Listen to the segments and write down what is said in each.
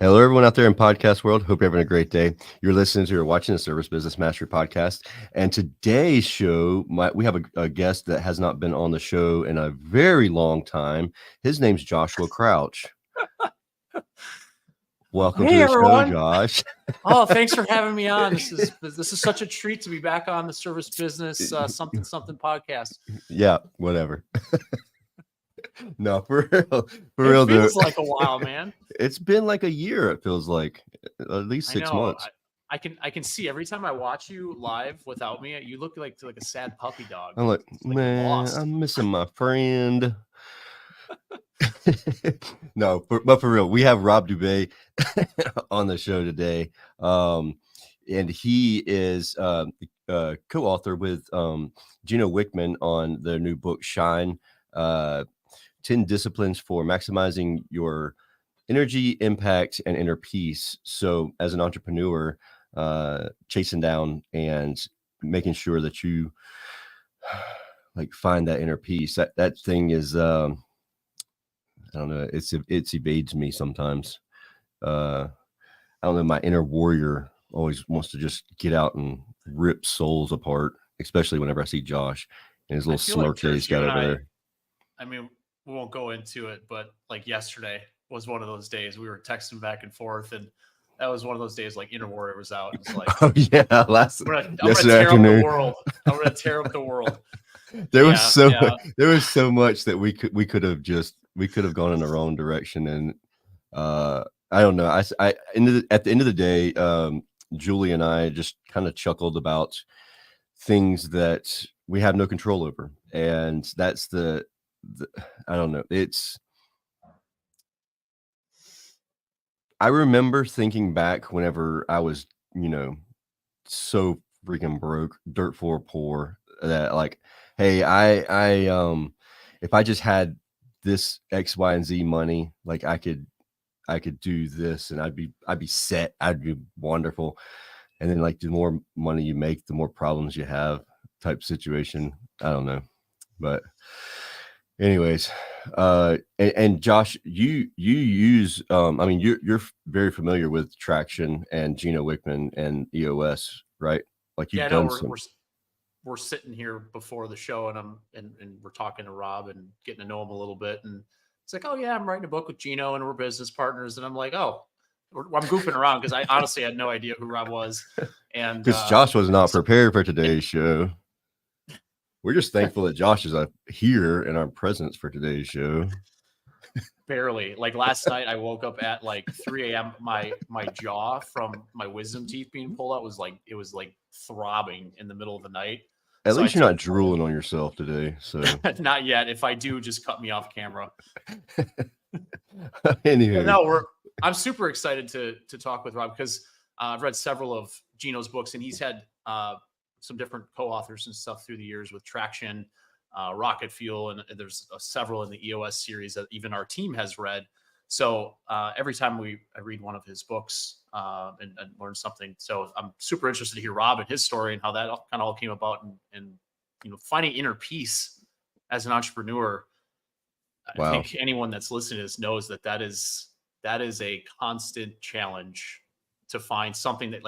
Hello, everyone out there in podcast world. Hope you're having a great day. You're listening to or watching the Service Business Mastery podcast. And today's show, we have a guest that has not been on the show in a very long time. His name's Joshua Crouch. Welcome to the everyone. show, Josh. Oh, thanks for having me on. This is such a treat to be back on the Service Business something podcast. Yeah, whatever. No, for real. It feels like a while, man. It's been like a year. It feels like at least 6 months. I can see every time I watch you live without me, you look like a sad puppy dog. I'm like man, I'm missing my friend. No, but for real, we have Rob Dube on the show today, and he is co-author with Gino Wickman on their new book Shine. 10 disciplines for maximizing your energy, impact, and inner peace. So as an entrepreneur, chasing down and making sure that you like find that inner peace, that thing is, I don't know. It evades me sometimes. I don't know. My inner warrior always wants to just get out and rip souls apart, especially whenever I see Josh and his little smirk that he's got over there. I mean, we won't go into it, but like yesterday was one of those days we were texting back and forth, and that was one of those days like inner warrior was out. It's like, oh yeah, I'm gonna tear up the world. I'm gonna tear up the world. There was so much that we could have gone in the wrong direction, and I don't know. At the end of the day, Julie and I just kind of chuckled about things that we have no control over, and that's the I don't know. I remember thinking back whenever I was, so freaking broke, dirt floor poor, that like, hey, I if I just had this X, Y, and Z money, like I could do this and I'd be set. I'd be wonderful. And then like the more money you make, the more problems you have type situation. I don't know. But anyways, and Josh, you use, I mean, you're very familiar with Traction and Gino Wickman and EOS, right? Like you've done some. We're sitting here before the show, and we're talking to Rob and getting to know him a little bit, and it's like, oh yeah, I'm writing a book with Gino, and we're business partners, and I'm like, oh, I'm goofing around because I honestly had no idea who Rob was, and because Josh was not prepared for today's show. We're just thankful that Josh is here in our presence for today's show. Barely. Like last night, I woke up at like 3 a.m. My jaw from my wisdom teeth being pulled out was like throbbing in the middle of the night. At least you're not drooling on yourself today. So not yet. If I do, just cut me off camera. Anyway, no, I'm super excited to talk with Rob because I've read several of Gino's books, and he's had some different co-authors and stuff through the years with Traction, Rocket Fuel, and there's several in the EOS series that even our team has read. So every time I read one of his books and learn something. So I'm super interested to hear Rob and his story and how that kind of all came about, and finding inner peace as an entrepreneur. Wow. I think anyone that's listening to this knows that is a constant challenge to find something that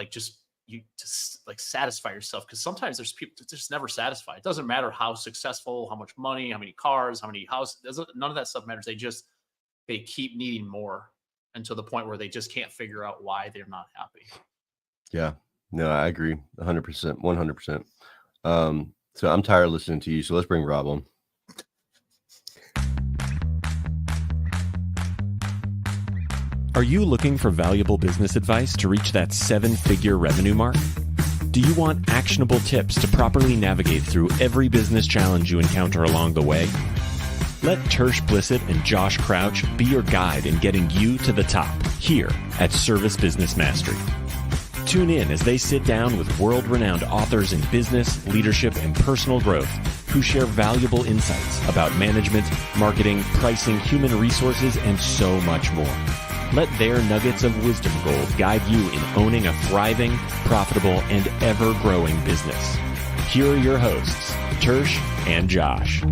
you just like satisfy yourself, because sometimes there's people that just never satisfied. It doesn't matter how successful, how much money, how many cars, how many houses, none of that stuff matters. They keep needing more until the point where they just can't figure out why they're not happy. Yeah, no, I agree 100%, 100%. So I'm tired of listening to you, so let's bring Rob on. Are you looking for valuable business advice to reach that 7-figure revenue mark? Do you want actionable tips to properly navigate through every business challenge you encounter along the way? Let Tersh Blissett and Josh Crouch be your guide in getting you to the top here at Service Business Mastery. Tune in as they sit down with world-renowned authors in business, leadership, and personal growth who share valuable insights about management, marketing, pricing, human resources, and so much more. Let their nuggets of wisdom gold guide you in owning a thriving, profitable, and ever-growing business. Here are your hosts, Tersh and Josh.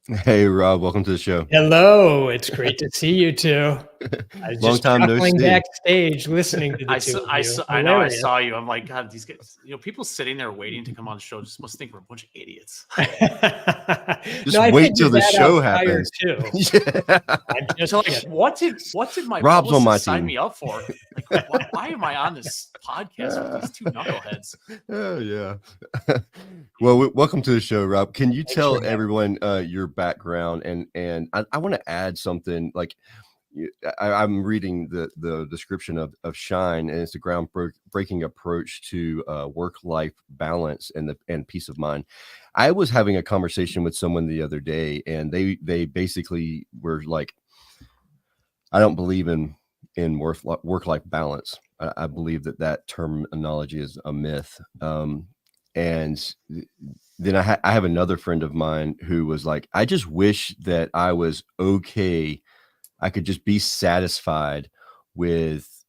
Hey, Rob, welcome to the show. Hello, it's great to see you two. I was Long just time no chuckling see. backstage listening to the two of you. I know I Hilarious. saw you. I'm like, God, these guys, people sitting there waiting to come on the show just must think we're a bunch of idiots. Just No, I wait till figured the that show out prior happens. too. Yeah. I'm just So like, kidding. what did my Rob's on my publicist sign team. me up for? Like, why am I on this podcast with these two knuckleheads? Oh, yeah. Well, welcome to the show, Rob. Can you Thanks tell for having everyone your background? And I want to add something. Like, I'm reading the description of Shine, and it's a groundbreaking approach to work-life balance and peace of mind. I was having a conversation with someone the other day, and they basically were like, I don't believe in work-life balance. I believe that terminology is a myth. And then I have another friend of mine who was like, I just wish that I was okay. I could just be satisfied with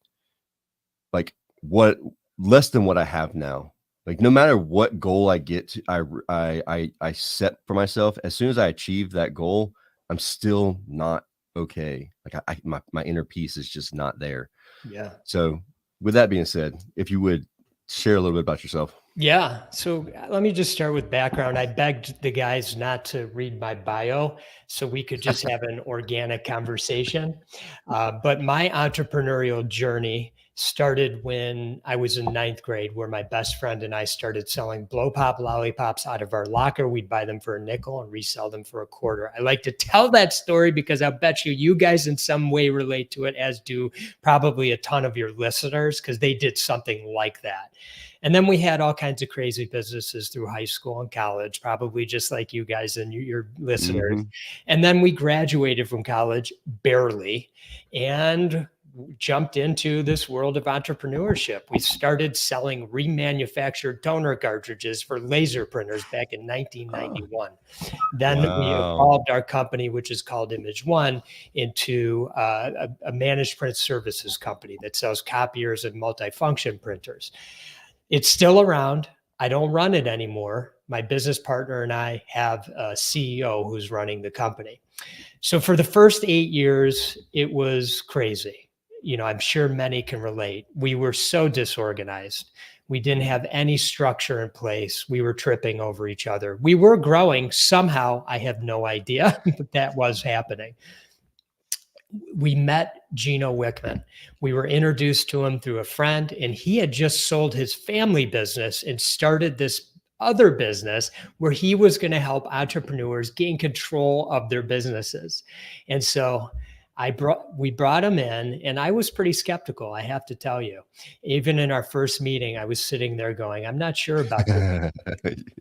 like what less than what I have now. Like no matter what goal I get to, I set for myself. As soon as I achieve that goal, I'm still not okay. Like my inner peace is just not there. Yeah. So with that being said, if you would share a little bit about yourself. Yeah. So let me just start with background. I begged the guys not to read my bio so we could just have an organic conversation. But my entrepreneurial journey started when I was in ninth grade, where my best friend and I started selling blow pop lollipops out of our locker. We'd buy them for a nickel and resell them for a quarter. I like to tell that story because I'll bet you guys in some way relate to it, as do probably a ton of your listeners, because they did something like that. And then we had all kinds of crazy businesses through high school and college, probably just like you guys and your listeners. Mm-hmm. And then we graduated from college barely and jumped into this world of entrepreneurship. We started selling remanufactured toner cartridges for laser printers back in 1991. Then we evolved our company, which is called Image One, into a managed print services company that sells copiers and multifunction printers. It's still around. I don't run it anymore. My business partner and I have a CEO who's running the company. So for the first 8 years, it was crazy. You know, I'm sure many can relate. We were so disorganized. We didn't have any structure in place. We were tripping over each other. We were growing somehow. I have no idea, but that was happening. We met Gino Wickman. We were introduced to him through a friend, and he had just sold his family business and started this other business where he was going to help entrepreneurs gain control of their businesses. And so we brought him in, and I was pretty skeptical, I have to tell you. Even in our first meeting, I was sitting there going, I'm not sure about this.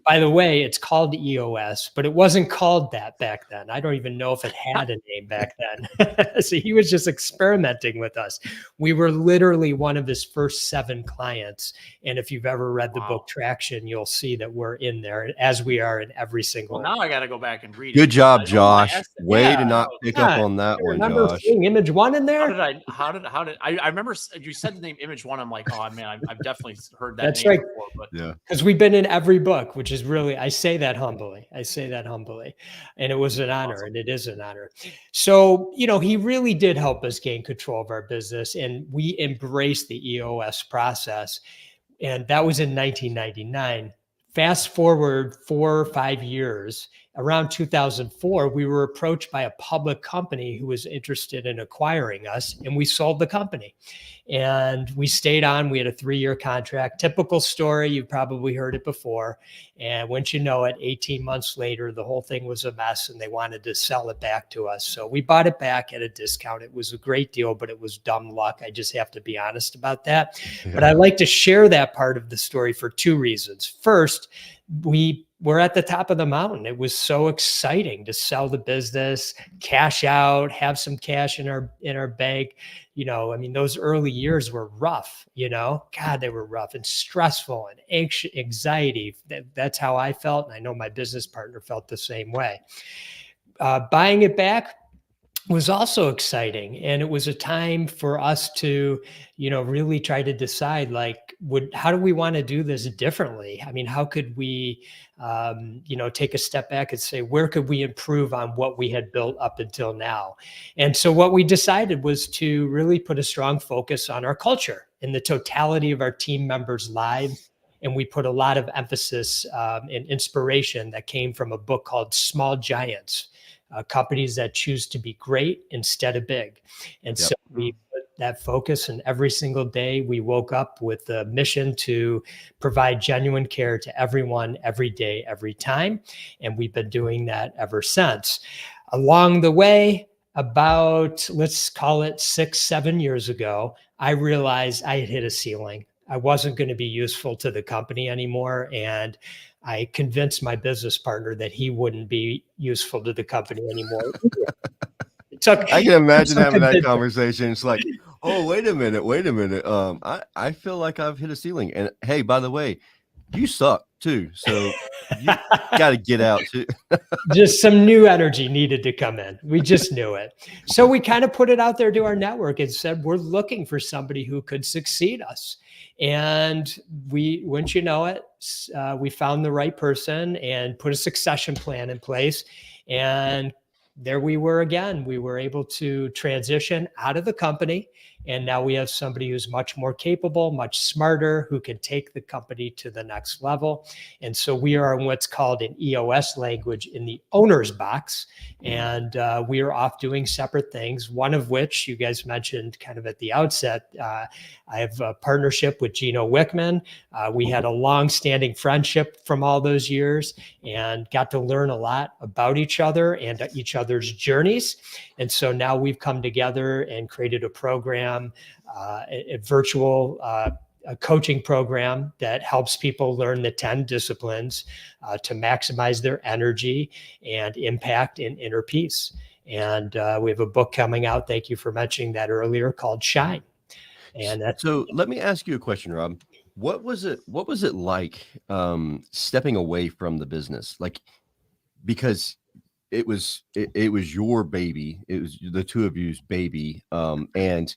By the way, it's called EOS, but it wasn't called that back then. I don't even know if it had a name back then. So he was just experimenting with us. We were literally one of his first 7 clients. And if you've ever read the book Traction, you'll see that we're in there, as we are in every single. Well, now I got to go back and read it. Good job, Josh. Way to not pick up on that one, remember Josh. seeing Image One in there? How did I remember you said the name Image One. I'm like, oh man, I've definitely heard that That's name right. before. But yeah, because we've been in every book, which is really, I say that humbly. And it was an honor. Awesome. And it is an honor. So, you know, he really did help us gain control of our business, and we embraced the EOS process. And that was in 1999. Fast forward 4 or 5 years, around 2004, we were approached by a public company who was interested in acquiring us, and we sold the company. And we stayed on. We had a 3-year contract. Typical story. You've probably heard it before. And once you know it, 18 months later, the whole thing was a mess, and they wanted to sell it back to us. So we bought it back at a discount. It was a great deal, but it was dumb luck. I just have to be honest about that. Yeah. But I like to share that part of the story for 2 reasons. First, we were at the top of the mountain. It was so exciting to sell the business, cash out, have some cash in our bank. You know, I mean, those early years were rough, you know, God, they were rough and stressful and anxious, anxiety. That's how I felt. And I know my business partner felt the same way. Buying it back, was also exciting. And it was a time for us to, really try to decide, like, how do we want to do this differently? I mean, how could we, take a step back and say, where could we improve on what we had built up until now? And so what we decided was to really put a strong focus on our culture and the totality of our team members' lives. And we put a lot of emphasis and inspiration that came from a book called Small Giants. Companies that choose to be great instead of big. And Yep. so we put that focus, and every single day we woke up with the mission to provide genuine care to everyone, every day, every time. And we've been doing that ever since. Along the way, about, let's call it 6-7 years ago, I realized I had hit a ceiling. I wasn't going to be useful to the company anymore. And I convinced my business partner that he wouldn't be useful to the company anymore. I can imagine having that convincing. conversation. It's like, oh, wait a minute. I feel like I've hit a ceiling. And hey, by the way, you suck too. So you got to get out too. Just some new energy needed to come in. We just knew it. So we kind of put it out there to our network and said, we're looking for somebody who could succeed us. And wouldn't you know it, we found the right person and put a succession plan in place. And there we were again. We were able to transition out of the company. And now we have somebody who's much more capable, much smarter, who can take the company to the next level. And so we are in what's called an EOS language, in the owner's box. And we are off doing separate things, one of which you guys mentioned kind of at the outset. I have a partnership with Gino Wickman. We had a long-standing friendship from all those years and got to learn a lot about each other and each other's journeys. And so now we've come together and created a program, a virtual a coaching program that helps people learn the 10 disciplines to maximize their energy and impact and inner peace. And we have a book coming out, thank you for mentioning that earlier, called Shine. And that's, So let me ask you a question, Rob. What was it like stepping away from the business? Like, because it was your baby, it was the two of you's baby, and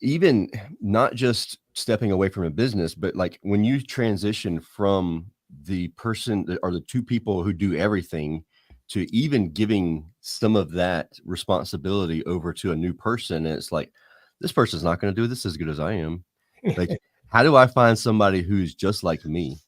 even not just stepping away from a business, but like when you transition from the person or the two people who do everything to even giving some of that responsibility over to a new person, and it's like, this person's not going to do this as good as I am. Like, how do I find somebody who's just like me?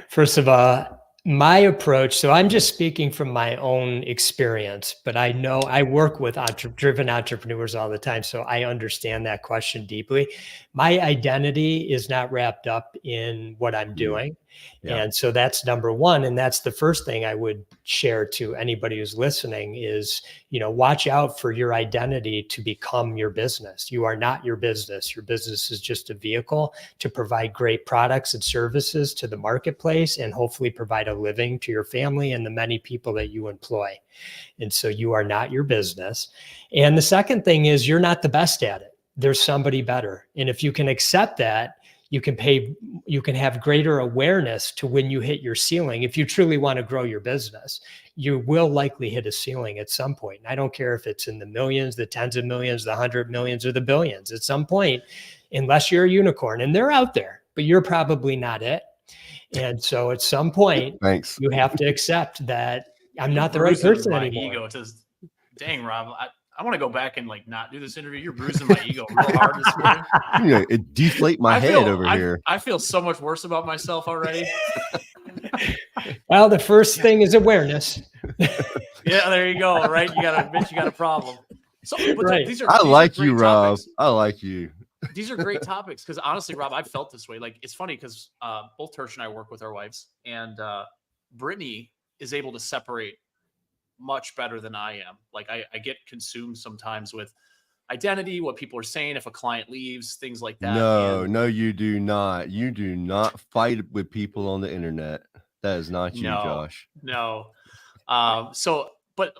first of all, my approach, so I'm just speaking from my own experience, but I know I work with driven entrepreneurs all the time, so I understand that question deeply. My identity is not wrapped up in what I'm doing. Yeah. And so that's number one. And that's the first thing I would share to anybody who's listening is, watch out for your identity to become your business. You are not your business. Your business is just a vehicle to provide great products and services to the marketplace and hopefully provide a living to your family and the many people that you employ. And so you are not your business. And the second thing is you're not the best at it. There's somebody better. And if you can accept that, you can have greater awareness to when you hit your ceiling. If you truly want to grow your business, you will likely hit a ceiling at some point. And I don't care if it's in the millions, the tens of millions, the 100 millions, or the billions. At some point, unless you're a unicorn, and they're out there, but you're probably not it. And so at some point, Thanks. you have to accept that I'm not the right person anymore. Ego. It says, dang, Rob, I want to go back and like not do this interview. You're bruising my ego real hard this morning. It deflate my head over here. I feel so much worse about myself already. Well, the first thing is awareness. Yeah, there you go. Right, you got to admit you got a problem. So, but Right. I like you, great Rob. topics. I like you. These are great topics because honestly, Rob, I've felt this way. Like, it's funny because both Tersh and I work with our wives, and Brittany is able to separate much better than I am. Like, I get consumed sometimes with identity, what people are saying, if a client leaves, things like that. No, you do not. You do not fight with people on the internet. That is not you, Josh. No. But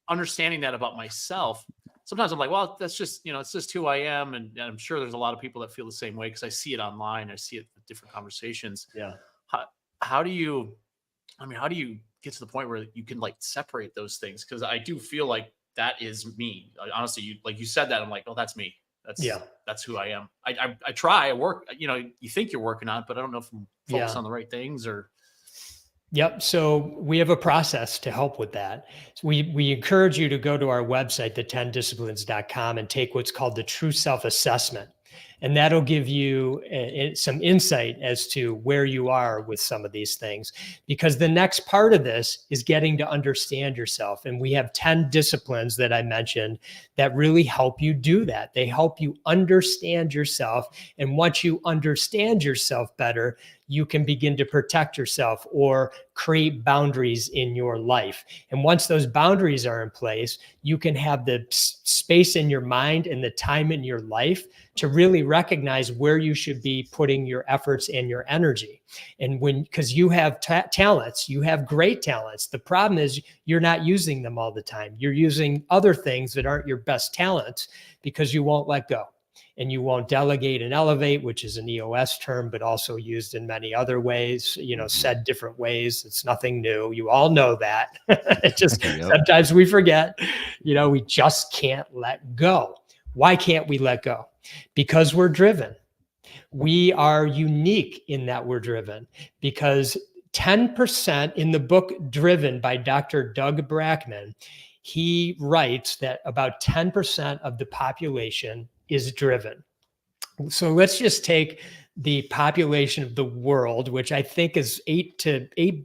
understanding that about myself, sometimes I'm like, well, that's just, it's just who I am. And I'm sure there's a lot of people that feel the same way because I see it online. I see it in different conversations. Yeah. How do you get to the point where you can like separate those things? Because I do feel like that is me. Honestly, you said that, I'm like, oh, that's me. That's who I am. I try, I work, you think you're working on it, but I don't know if I'm focused on the right things or. Yep. So we have a process to help with that. So we encourage you to go to our website, the10disciplines.com, and take what's called the true self-assessment. And that'll give you some insight as to where you are with some of these things, because the next part of this is getting to understand yourself. And we have 10 disciplines that I mentioned that really help you do that. They help you understand yourself. And once you understand yourself better, you can begin to protect yourself or create boundaries in your life. And once those boundaries are in place, you can have the space in your mind and the time in your life to really recognize where you should be putting your efforts and your energy. And because you have talents, you have great talents. The problem is you're not using them all the time. You're using other things that aren't your best talents because you won't let go. And you won't delegate and elevate, which is an EOS term, but also used in many other ways, said different ways. It's nothing new. You all know that. It just sometimes we forget, we just can't let go. Why can't we let go? Because we're driven. We are unique in that we're driven, because 10% in the book Driven by Dr. Doug Brackman, he writes that about 10% of the population is driven. So let's just take the population of the world, which I think is 8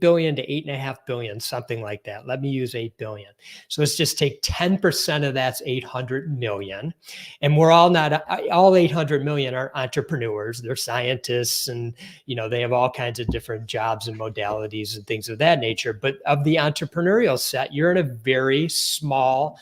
billion to 8.5 billion, something like that. Let me use 8 billion. So let's just take 10% of that's 800 million. And we're all 800 million are entrepreneurs. They're scientists, and, they have all kinds of different jobs and modalities and things of that nature. But of the entrepreneurial set, you're in a very small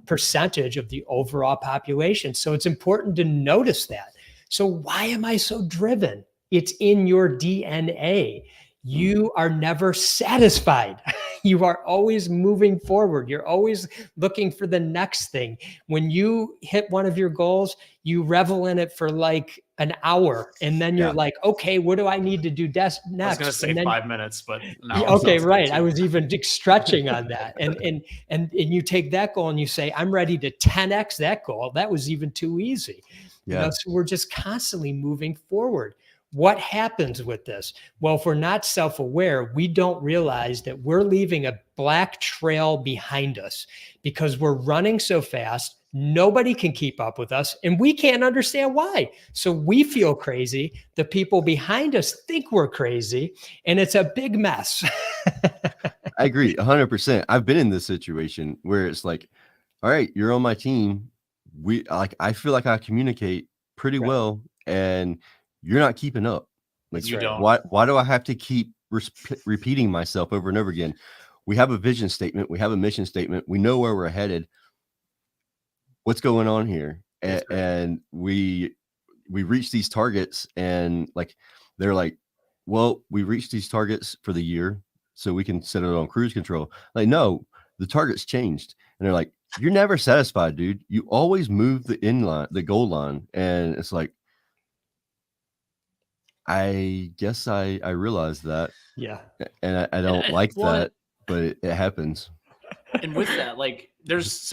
percentage of the overall population. So it's important to notice that. So why am I so driven? It's in your DNA. You are never satisfied. You are always moving forward. You're always looking for the next thing. When you hit one of your goals, you revel in it for like an hour. And then you're like, okay, what do I need to do next? I was going to say 5 minutes, but no. Okay, right. I was even stretching on that. And you take that goal and you say, I'm ready to 10x that goal. That was even too easy. So we're just constantly moving forward. What happens with this? Well, if we're not self-aware, we don't realize that we're leaving a black trail behind us because we're running so fast. Nobody can keep up with us, and we can't understand why. So we feel crazy. The people behind us think we're crazy, and it's a big mess. I agree 100%. I've been in this situation where it's like, all right, you're on my team. I feel like I communicate pretty well, and you're not keeping up. Like, you don't. Why do I have to keep repeating myself over and over again? We have a vision statement. We have a mission statement. We know where we're headed. What's going on here? And we reach these targets, and they're like, well, we reached these targets for the year, so we can set it on cruise control. Like, no, the target's changed. And they're like, you're never satisfied, dude. You always move the goal line. And it's like, I guess I realized that. Yeah. And I don't like that, but it happens. And with that, there's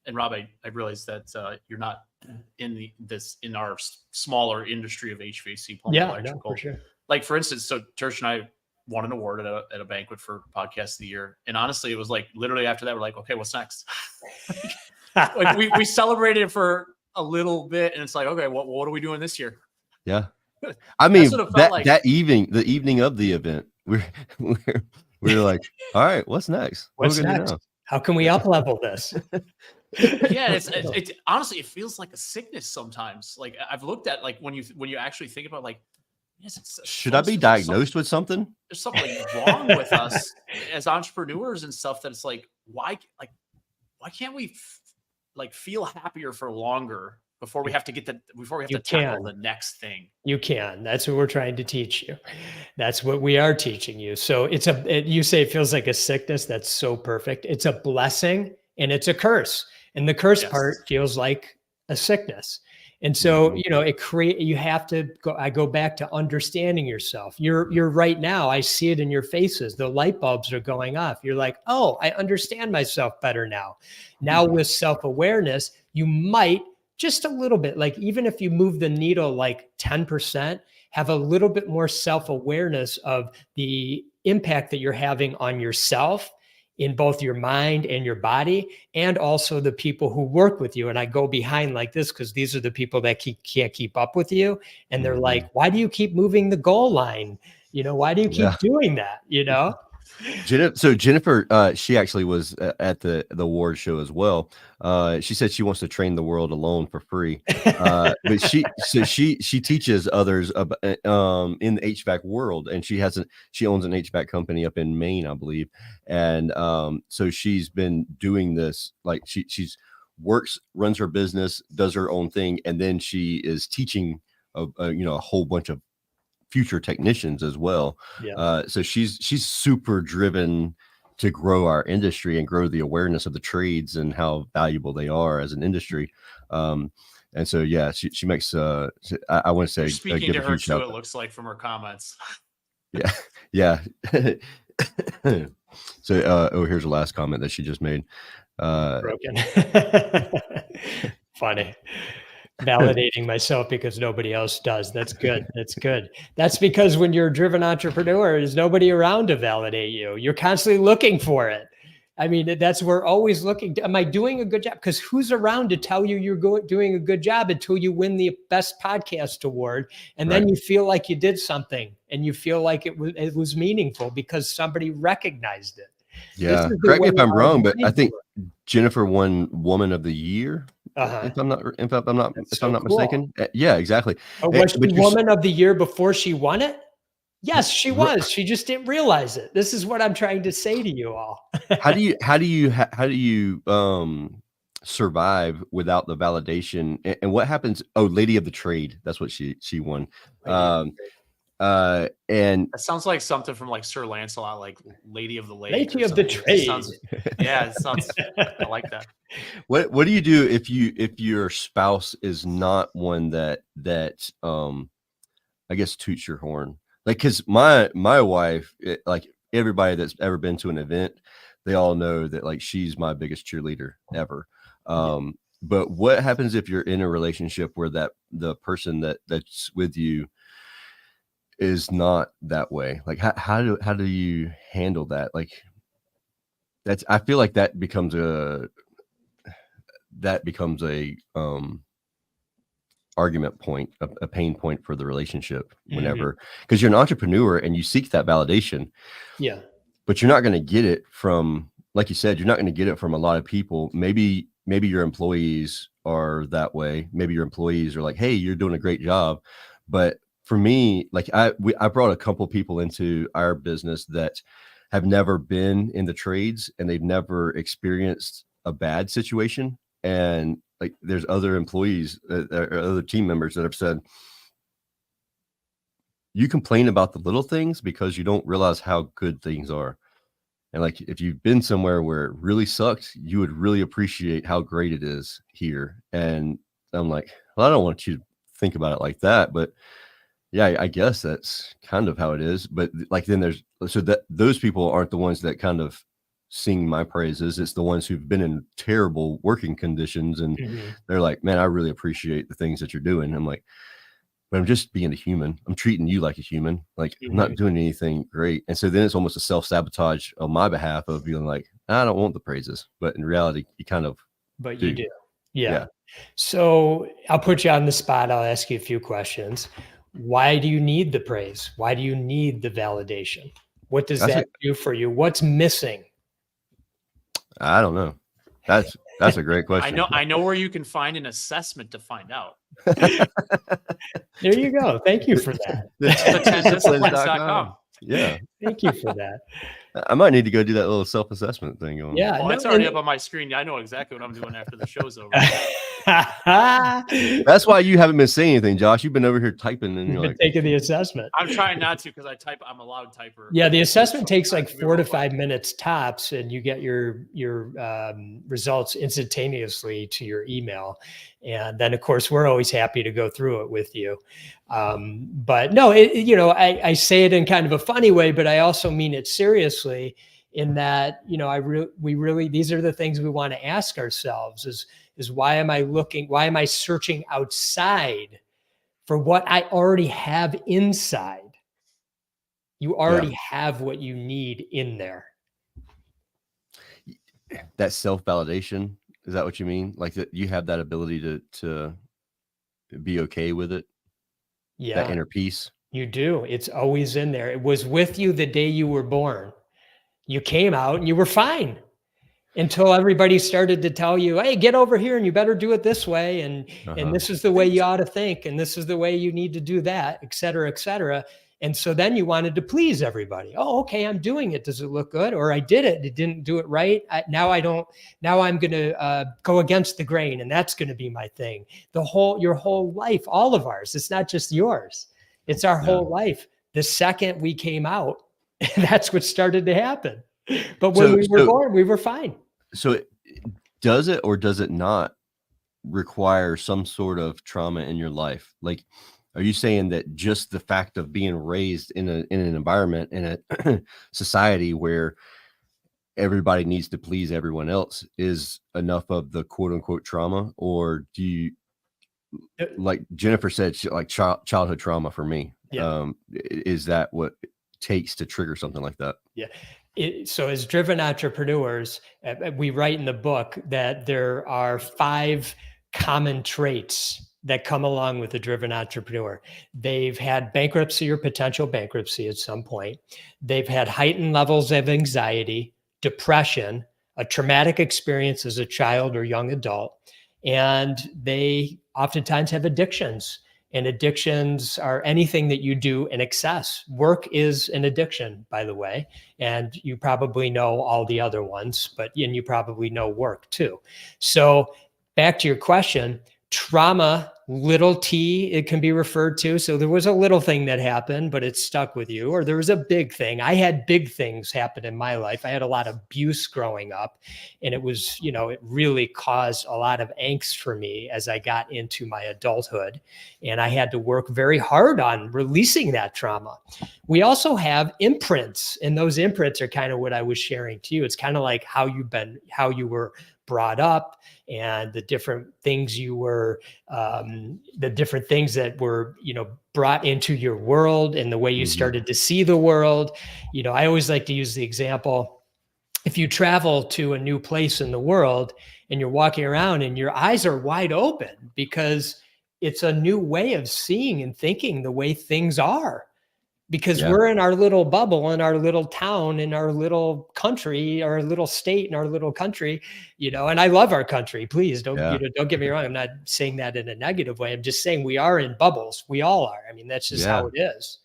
and Rob, I realized that you're not in in our smaller industry of HVAC, plumbing, electrical. No, for sure. Like, for instance, so Tersh and I won an award at a banquet for Podcast of the Year. And honestly, it was literally after that, we're like, okay, what's next? we celebrated it for a little bit, and it's like, okay, what are we doing this year? Yeah. I mean, that evening, the evening of the event, we're like, all right, what's next? What's next? How can we up level this? Yeah, it's honestly, it feels like a sickness sometimes. Like, I've looked at when you actually think about should I be diagnosed with something? There's something wrong with us as entrepreneurs and stuff, that it's like, why can't we feel happier for longer before we have to tackle the next thing? You can. That's what we're trying to teach you. That's what we are teaching you. So you say it feels like a sickness. That's so perfect. It's a blessing and it's a curse. And the curse part feels like a sickness. And so, you have to go, I go back to understanding yourself. You're right now, I see it in your faces. The light bulbs are going off. You're like, oh, I understand myself better now. Now with self-awareness, you might just a little bit, like even if you move the needle like 10%, have a little bit more self-awareness of the impact that you're having on yourself in both your mind and your body, and also the people who work with you. And I go behind like this because these are the people that can't keep up with you. And they're like, why do you keep moving the goal line? Why do you keep doing that? So Jennifer, she actually was at the award show as well. She said she wants to train the world alone for free, but she teaches others in the HVAC world, and she owns an HVAC company up in Maine, I believe, and so she's been doing this, like she's runs her business, does her own thing, and then she is teaching a whole bunch of future technicians as well. So she's super driven to grow our industry and grow the awareness of the trades and how valuable they are as an industry. And so she makes I want to say, you're speaking to her too, it looks like, from her comments. yeah. So here's the last comment that she just made. Broken. Funny. Validating myself because nobody else does. That's good. That's good. That's because when you're a driven entrepreneur, there's nobody around to validate you. You're constantly looking for it. I mean, we're always looking. Am I doing a good job? Because who's around to tell you you're doing a good job until you win the best podcast award, and then you feel like you did something, and you feel like it was meaningful because somebody recognized it. Yeah, correct me if I'm wrong, but I think Jennifer won Woman of the Year. If I'm not mistaken. Yeah, exactly. Was she Woman of the Year before she won it? Yes, she was. She just didn't realize it. This is what I'm trying to say to you all. How do you survive without the validation? And what happens? Oh, Lady of the Trade. That's what she won. And that sounds like something from like Sir Lancelot, like Lady of the Lake. Lady of the Trade. It sounds. I like that. What do you do if your spouse is not one that I guess toots your horn? Like, because my wife, like everybody that's ever been to an event, they all know that like she's my biggest cheerleader ever. But what happens if you're in a relationship where the person that's with you is not that way? Like how do you handle that? Like I feel like that becomes a argument point, a pain point for the relationship whenever, because you're an entrepreneur and you seek that validation. Yeah. But you're not going to get it from, like you said, you're not going to get it from a lot of people. Maybe your employees are that way. Maybe your employees are like, hey, you're doing a great job. But for me, like I brought a couple people into our business that have never been in the trades and they've never experienced a bad situation. And like there's other employees or other team members that have said, you complain about the little things because you don't realize how good things are. And like, if you've been somewhere where it really sucked, you would really appreciate how great it is here. And I'm like, well, I don't want you to think about it like that, but yeah, I guess that's kind of how it is. But like, then those people aren't the ones that kind of sing my praises. It's the ones who've been in terrible working conditions and they're like, man, I really appreciate the things that you're doing. I'm like, but I'm just being a human. I'm treating you like a human. Like I'm not doing anything great. And so then it's almost a self-sabotage on my behalf of being like, I don't want the praises, but in reality you kind of you do. Yeah. So I'll put you on the spot. I'll ask you a few questions. Why do you need the praise? Why do you need the validation? What does that do for you? What's missing? I don't know. That's a great question. I know where you can find an assessment to find out. There you go. Thank you for that. Disciplines.com. Yeah. Thank you for that. I might need to go do that little self-assessment thing. Yeah. It's already up on my screen. I know exactly what I'm doing after the show's over. That's why you haven't been saying anything, Josh. You've been over here typing, and You've you're been like, taking the assessment. I'm trying not to because I'm a loud typer. Yeah, the assessment So takes I like have be 4 to real quick. 5 minutes tops, and you get your results instantaneously to your email. And then, of course, we're always happy to go through it with you. But no, I say it in kind of a funny way, but I also mean it seriously. In that, we really, these are the things we want to ask ourselves: is why am I looking? Why am I searching outside for what I already have inside? You already have what you need in there. that self-validation. Is that what you mean? Like that you have that ability to be okay with it? That Yeah, inner peace? you do. It's always in there. It was with you the day you were born. You came out and you were fine until everybody started to tell you, hey, get over here and you better do it this way. And this is the way you ought to think. And this is the way you need to do that, et cetera, et cetera. And so then you wanted to please everybody. Oh, okay, I'm doing it. Does it look good? Or I did it. It didn't do it right. Now I'm going to go against the grain, and that's going to be my thing. Your whole life, all of ours. It's not just yours. It's our whole life. The second we came out, that's what started to happen. But when we were born, we were fine. So does it or does it not require some sort of trauma in your life? Like, are you saying that just the fact of being raised in an environment, in a society where everybody needs to please everyone else is enough of the quote unquote trauma? Or do you, like Jennifer said, like childhood trauma for me? Yeah. Is that what it takes to trigger something like that? Yeah. So as driven entrepreneurs, we write in the book that there are 5 common traits that come along with a driven entrepreneur. They've had bankruptcy or potential bankruptcy at some point. They've had heightened levels of anxiety, depression, a traumatic experience as a child or young adult, and they oftentimes have addictions. And addictions are anything that you do in excess. Work is an addiction, by the way. And you probably know all the other ones, and you probably know work too. So back to your question, trauma, little t, it can be referred to. So there was a little thing that happened, but it stuck with you, or there was a big thing. I had big things happen in my life. I had a lot of abuse growing up, and it was, it really caused a lot of angst for me as I got into my adulthood. And I had to work very hard on releasing that trauma. We also have imprints, and those imprints are kind of what I was sharing to you. It's kind of like how you were brought up, and the different things you were, the different things that were, brought into your world, and the way you started to see the world. I always like to use the example, if you travel to a new place in the world and you're walking around and your eyes are wide open because it's a new way of seeing and thinking the way things are. Because we're in our little bubble, in our little town, in our little country, our little state, in our little country, and I love our country. Please don't get me wrong. I'm not saying that in a negative way. I'm just saying we are in bubbles. We all are. I mean, that's just how it is.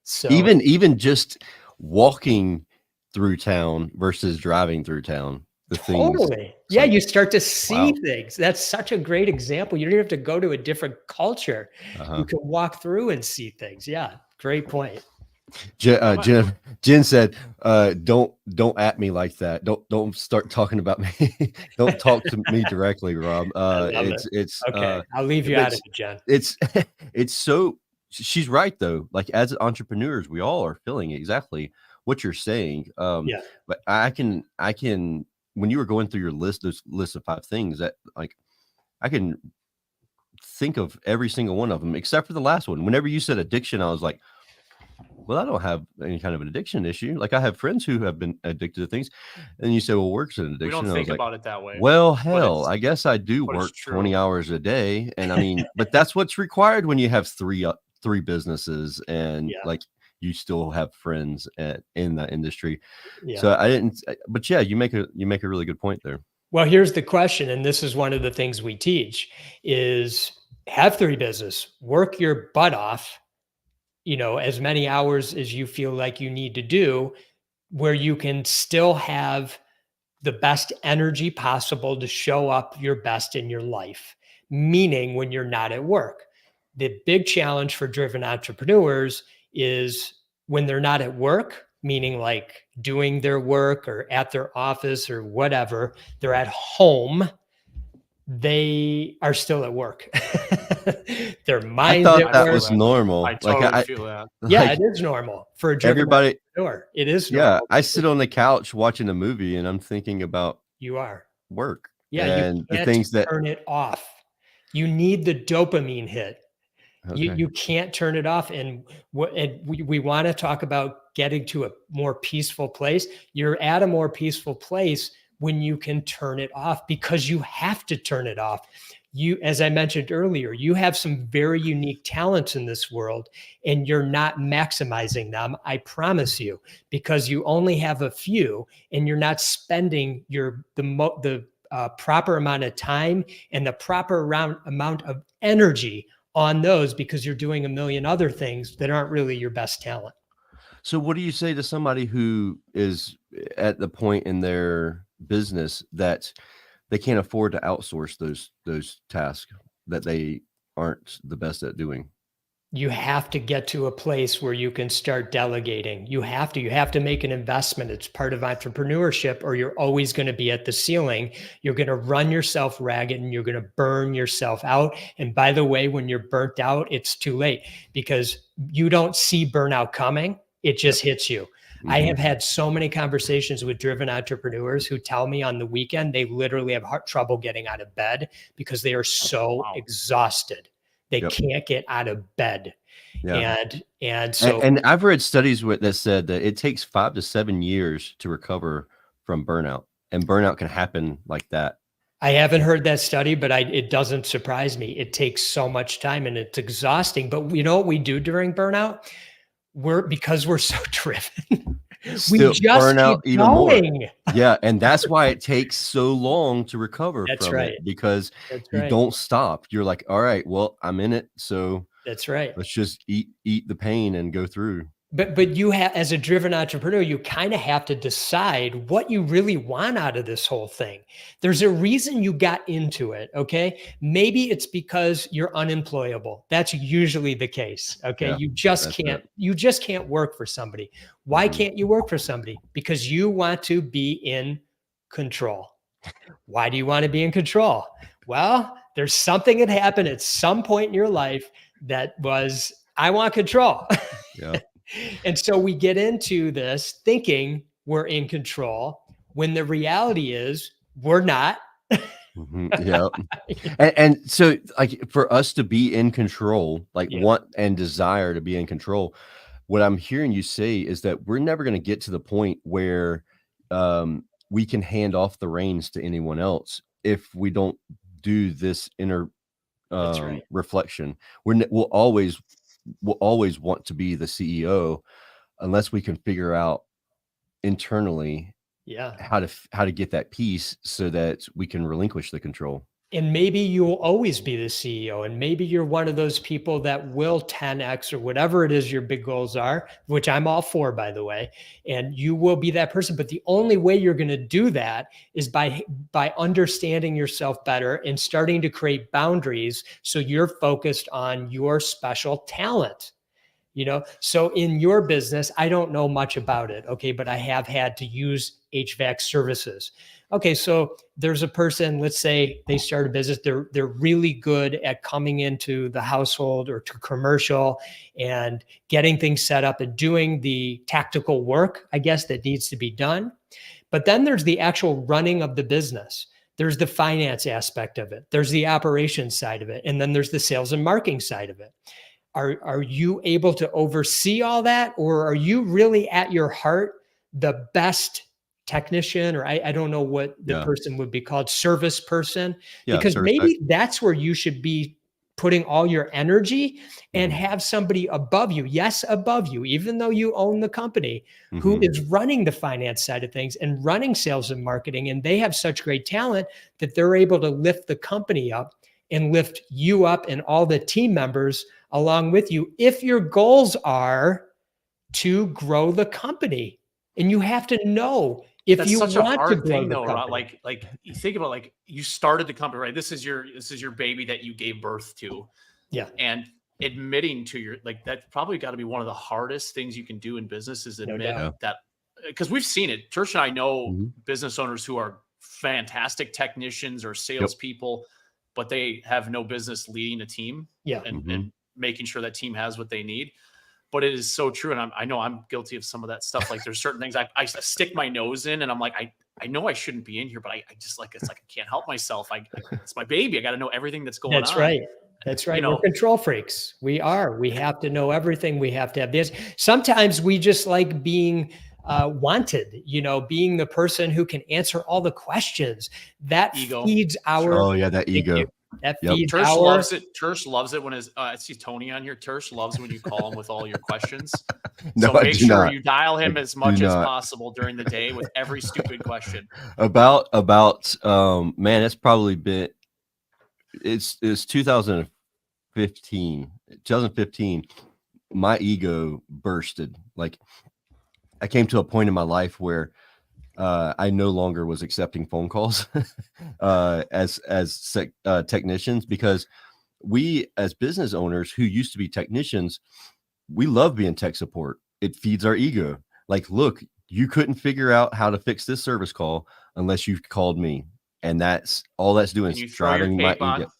So even just walking through town versus driving through town. Totally. Yeah, you start to see things. That's such a great example. You don't have to go to a different culture. You can walk through and see things. Yeah, great point. Jen said, don't at me like that. Don't start talking about me. Don't talk to me directly, Rob. It's okay. I'll leave you out of it, Jen. It's so, she's right though. Like as entrepreneurs, we all are feeling exactly what you're saying. But I can, when you were going through your list, those list of 5 things, that like I can think of every single one of them except for the last one. Whenever you said addiction, I was like, well, I don't have any kind of an addiction issue. Like I have friends who have been addicted to things. And you say, well, work's an addiction. We don't think about it that way. Well, hell, I guess I do work 20 hours a day. And I mean, but that's what's required when you have three businesses and like you still have friends in that industry. So I didn't, but you make a really good point there. Well, here's the question. And this is one of the things we teach is have 3 business, work your butt off, as many hours as you feel like you need to do, where you can still have the best energy possible to show up your best in your life. meaning when you're not at work. The big challenge for driven entrepreneurs is when they're not at work, meaning like doing their work or at their office or whatever, they're at home, they are still at work. Their I mind's thought at that work. was normal. I totally feel that. Yeah, Like it is normal for a driven everybody. entrepreneur. It is Yeah, normal. I sit on the couch watching a movie and I'm thinking about You are. work Yeah, you and the can't things that. turn it off. You need the dopamine hit. Okay. You can't turn it off. And we want to talk about getting to a more peaceful place. You're at a more peaceful place when you can turn it off, because you have to turn it off. You, as I mentioned earlier, you have some very unique talents in this world and you're not maximizing them. I promise you, because you only have a few and you're not spending the proper amount of time and the proper amount of energy on those, because you're doing a million other things that aren't really your best talent. So what do you say to somebody who is at the point in their business that they can't afford to outsource those tasks that they aren't the best at doing? You have to get to a place where you can start delegating. You have to make an investment. It's part of entrepreneurship, or you're always going to be at the ceiling. You're going to run yourself ragged and you're going to burn yourself out. And by the way, when you're burnt out, it's too late, because you don't see burnout coming. It just hits you. I have had so many conversations with driven entrepreneurs who tell me on the weekend, they literally have trouble getting out of bed because they are so exhausted. They can't get out of bed. Yeah. And so and I've read studies that said that it takes 5 to 7 years to recover from burnout, and burnout can happen like that. I haven't heard that study, but it doesn't surprise me. It takes so much time and it's exhausting. But you know what we do during burnout? Because we're so driven. Still we just burn out keep even going. more. Yeah, and that's why it takes so long to recover That's from right. it, because That's you right. don't stop. You're like, all right, well, I'm in it, so That's right. let's just eat the pain and go through. But you have, as a driven entrepreneur, you kind of have to decide what you really want out of this whole thing. There's a reason you got into it. Okay. Maybe it's because you're unemployable. That's usually the case. Okay. Yeah, you just can't work for somebody. Why can't you work for somebody? Because you want to be in control. Why do you want to be in control? Well, there's something that happened at some point in your life that was, I want control. Yeah. And so we get into this thinking we're in control when the reality is we're not. Yeah. And so, like, for us to be in control, like want and desire to be in control, what I'm hearing you say is that we're never going to get to the point where we can hand off the reins to anyone else if we don't do this inner That's right. reflection. We'll always want to be the CEO unless we can figure out internally how to get that peace so that we can relinquish the control. And maybe you'll always be the CEO, and maybe you're one of those people that will 10x or whatever it is your big goals are, which I'm all for, by the way, and you will be that person. But the only way you're going to do that is by understanding yourself better and starting to create boundaries so you're focused on your special talent. So in your business, I don't know much about it. Okay. But I have had to use HVAC services. Okay. So there's a person, let's say they start a business. They're really good at coming into the household or to commercial and getting things set up and doing the tactical work, I guess, that needs to be done. But then there's the actual running of the business. There's the finance aspect of it. There's the operations side of it. And then there's the sales and marketing side of it. Are you able to oversee all that? Or are you really at your heart the best technician, or I don't know what the person would be called, service person? Because maybe that's where you should be putting all your energy and have somebody above you. Yes, above you, even though you own the company, who is running the finance side of things and running sales and marketing. And they have such great talent that they're able to lift the company up and lift you up and all the team members along with you, if your goals are to grow the company. And you have to know If That's you such a want to hard grow thing the though, Rob. company, Like you think about like you started the company, right? This is your baby that you gave birth to. yeah, And admitting to your like that's probably got to be one of the hardest things you can do in business is no admit doubt. that because we've seen it. Church and I know Mhm. business owners who are fantastic technicians or Yep. salespeople, but they have no business leading a team Yeah. and, Mhm. and making sure that team has what they need. But it is so true. And I know I'm guilty of some of that stuff. Like there's certain things I stick my nose in and I'm like, I know I shouldn't be in here, but I just like, it's like, I can't help myself. It's my baby. I got to know everything that's going That's on. right. That's You right. We're know, control freaks. We are. We have to know everything. We have to have this. Sometimes we just like being wanted, being the person who can answer all the questions. That ego. feeds our. Oh yeah, that Thank you. ego. That Yep. feeds Tersh our. loves it. Tersh loves it when I see Tony on here. Tersh loves when you call him with all your questions. No, So I make do sure not. you dial him I as much do as not. possible during the day with every stupid question. About man, it's probably been it's 2015. 2015, my ego bursted. Like I came to a point in my life where I no longer was accepting phone calls as technicians because we as business owners who used to be technicians, we love being tech support. It feeds our ego. Like, look, you couldn't figure out how to fix this service call unless you called me. And that's all that's doing And is you throw your driving my cape on, ego.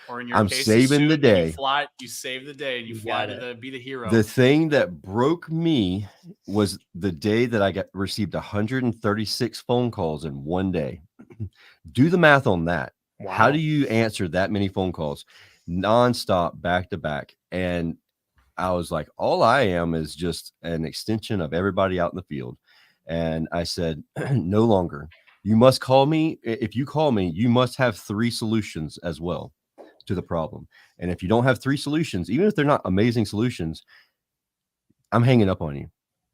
or in your I'm case, a saving the suit, and day. you save the day and you You fly got to be the hero. The thing that broke me was the day that I received 136 phone calls in one day. Do the math on that. Wow. How do you answer that many phone calls nonstop, back to back? And I was like, all I am is just an extension of everybody out in the field. And I said, no longer. You must call me. If you call me, you must have 3 solutions as well to the problem. And if you don't have 3 solutions, even if they're not amazing solutions, I'm hanging up on you.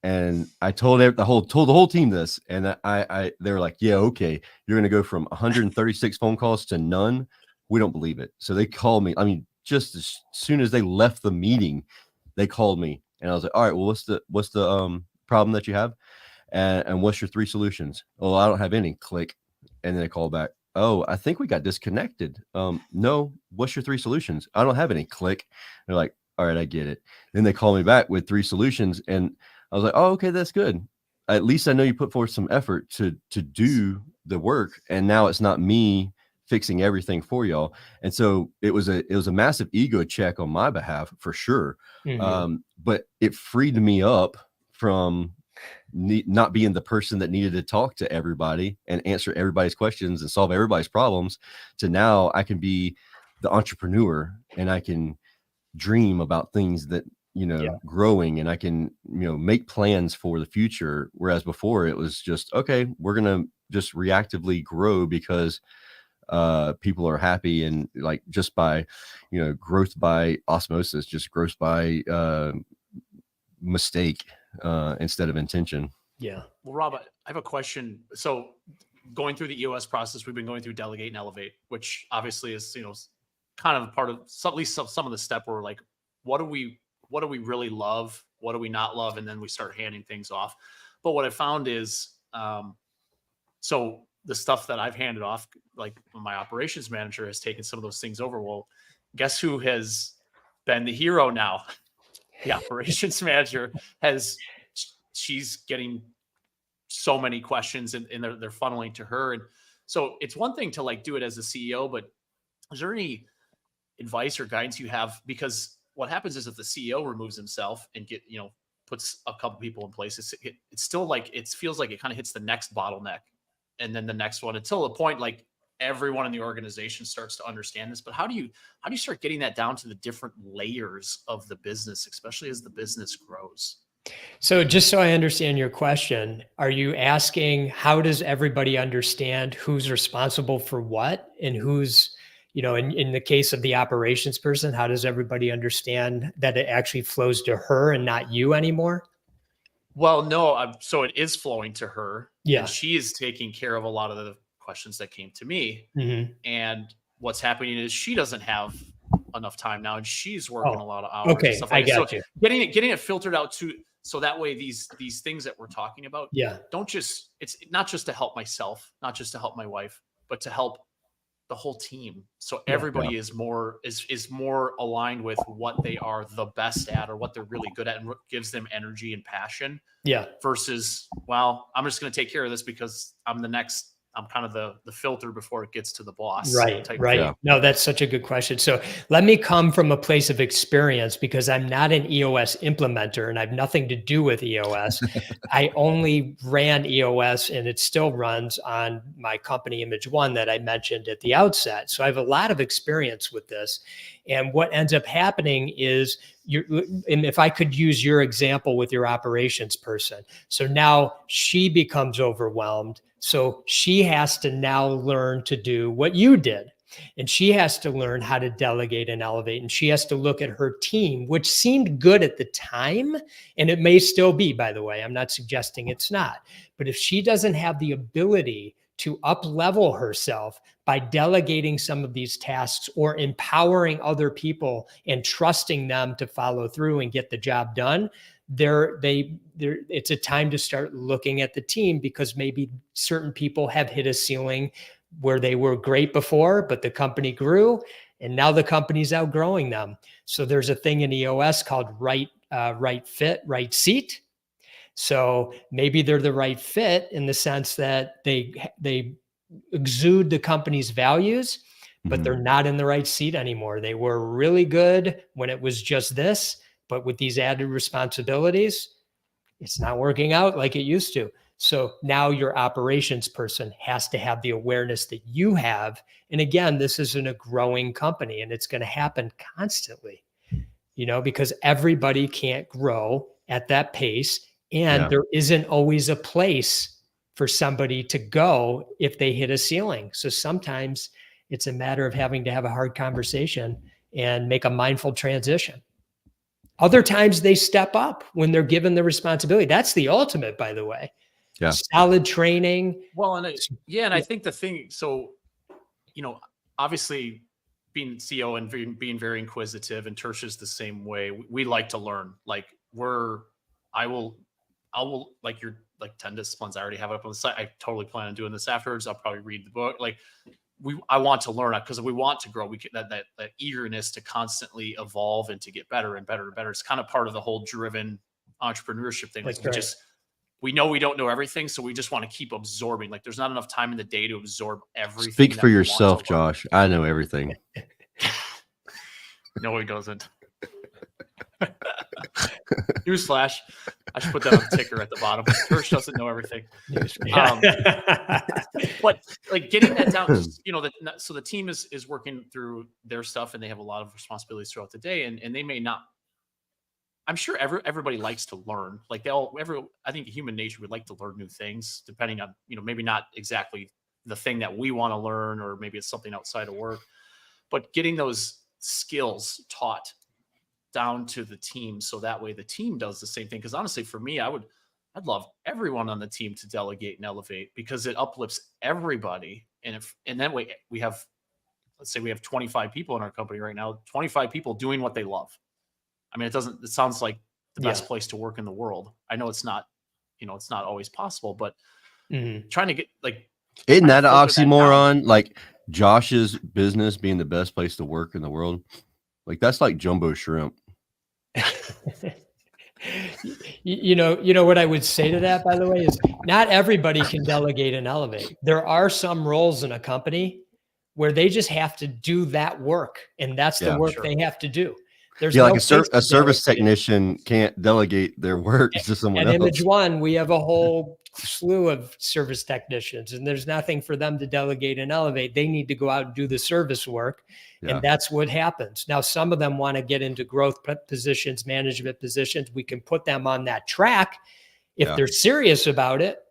And I told the whole team this, and they were like, yeah, okay, you're going to go from 136 phone calls to none. We don't believe it. So they called me. I mean, just as soon as they left the meeting, they called me, and I was like, all right, well, what's the problem that you have? And what's your 3 solutions? Oh, I don't have any. Click. And then they call back. Oh, I think we got disconnected. No, what's your 3 solutions? I don't have any. Click. They're like, all right, I get it. Then they call me back with 3 solutions, and I was like, oh, okay, that's good. At least I know you put forth some effort to do the work, and now it's not me fixing everything for y'all. And so it was a massive ego check on my behalf for sure. Mhm. But it freed me up from not being the person that needed to talk to everybody and answer everybody's questions and solve everybody's problems, to now I can be the entrepreneur and I can dream about things that, Yeah. growing, and I can, make plans for the future. Whereas before it was just, okay, we're going to just reactively grow because people are happy, and like just by, growth by osmosis, just growth by mistake instead of intention. Yeah. Well, Rob, I have a question. So going through the EOS process, we've been going through delegate and elevate, which obviously is, kind of part of at least some of the step where we're like, what do we really love? What do we not love? And then we start handing things off. But what I found is, so the stuff that I've handed off, like my operations manager has taken some of those things over. Well, guess who has been the hero now? The operations manager she's getting so many questions, and they're funneling to her. And so it's one thing to like do it as a CEO, but is there any advice or guidance you have? Because what happens is if the CEO removes himself and puts a couple people in place, it's still like, it feels like it kind of hits the next bottleneck and then the next one, until the point like everyone in the organization starts to understand this. But how do you start getting that down to the different layers of the business, especially as the business grows? So just so I understand your question, are you asking how does everybody understand who's responsible for what, and who's, in the case of the operations person, how does everybody understand that it actually flows to her and not you anymore? Well, no, so it is flowing to her, Yeah. and she is taking care of a lot of the questions that came to me. Mhm. And what's happening is she doesn't have enough time now, and she's working a lot of hours. Okay, And stuff I like that. got So you. getting it filtered out to So that way, these things that we're talking about, it's not just to help myself, not just to help my wife, but to help the whole team. So everybody is more aligned with what they are the best at or what they're really good at, and what gives them energy and passion. Yeah. Versus, well, I'm just going to take care of this because I'm kind of the filter before it gets to the boss. Right. Yeah. No, that's such a good question. So let me come from a place of experience, because I'm not an EOS implementer and I have nothing to do with EOS. I only ran EOS, and it still runs on my company Image One that I mentioned at the outset. So I have a lot of experience with this. And what ends up happening is, and if I could use your example with your operations person. So now she becomes overwhelmed. So she has to now learn to do what you did. And she has to learn how to delegate and elevate. And she has to look at her team, which seemed good at the time. And it may still be, by the way. I'm not suggesting it's not. But if she doesn't have the ability to up-level herself by delegating some of these tasks or empowering other people and trusting them to follow through and get the job done, it's a time to start looking at the team, because maybe certain people have hit a ceiling where they were great before, but the company grew and now the company's outgrowing them. So there's a thing in EOS called right fit, right seat. So maybe they're the right fit in the sense that they exude the company's values, but they're not in the right seat anymore. They were really good when it was just this, but with these added responsibilities, it's not working out like it used to. So now your operations person has to have the awareness that you have. And again, this isn't a growing company, and it's going to happen constantly, because everybody can't grow at that pace. And there isn't always a place for somebody to go if they hit a ceiling. So sometimes it's a matter of having to have a hard conversation and make a mindful transition. Other times they step up when they're given the responsibility. That's the ultimate, by the way. Yeah. Solid training. Well, and I think the thing, so, obviously being CEO and being very inquisitive, and Tertia's the same way. We like to learn. Like I will like 10 disciplines. I already have it up on the site. I totally plan on doing this afterwards. I'll probably read the book. I want to learn, because we want to grow. We get that eagerness to constantly evolve and to get better and better and better. It's kind of part of the whole driven entrepreneurship thing. We know we don't know everything, so we just want to keep absorbing. There's not enough time in the day to absorb everything. Speak for yourself, Josh. I know everything. No, he doesn't. Newsflash. I should put that on the ticker at the bottom. Kirsch doesn't know everything. But getting that down, so the team is working through their stuff, and they have a lot of responsibilities throughout the day, and they may not. I'm sure everybody likes to learn. I think human nature would like to learn new things, depending on, maybe not exactly the thing that we want to learn, or maybe it's something outside of work, but getting those skills taught down to the team, so that way the team does the same thing. Because honestly, for me, I'd love everyone on the team to delegate and elevate, because it uplifts everybody. And that way let's say we have 25 people in our company right now, 25 people doing what they love. I mean, it sounds like the best place to work in the world. I know it's not, it's not always possible, but trying to get isn't that an oxymoron? Like Josh's business being the best place to work in the world. That's like jumbo shrimp. You know what I would say to that, by the way, is not everybody can delegate and elevate. There are some roles in a company where they just have to do that work, and that's the work they have to do. There's like a service technician can't delegate their work to someone else. At Image One, we have a whole slew of service technicians, and there's nothing for them to delegate and elevate. They need to go out and do the service work. And that's what happens. Now, some of them want to get into growth positions, management positions. We can put them on that track if they're serious about it,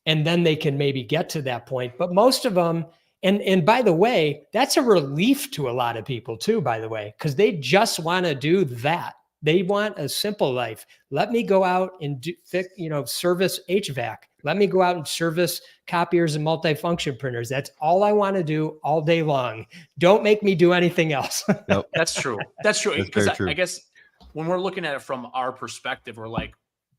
and then they can maybe get to that point. But most of them, and by the way, that's a relief to a lot of people too, by the way, because they just want to do that. They want a simple life. Let me go out and service HVAC. Let me go out and service copiers and multifunction printers. That's all I want to do all day long. Don't make me do anything else. That's true. That's true. Because I guess when we're looking at it from our perspective, we're like,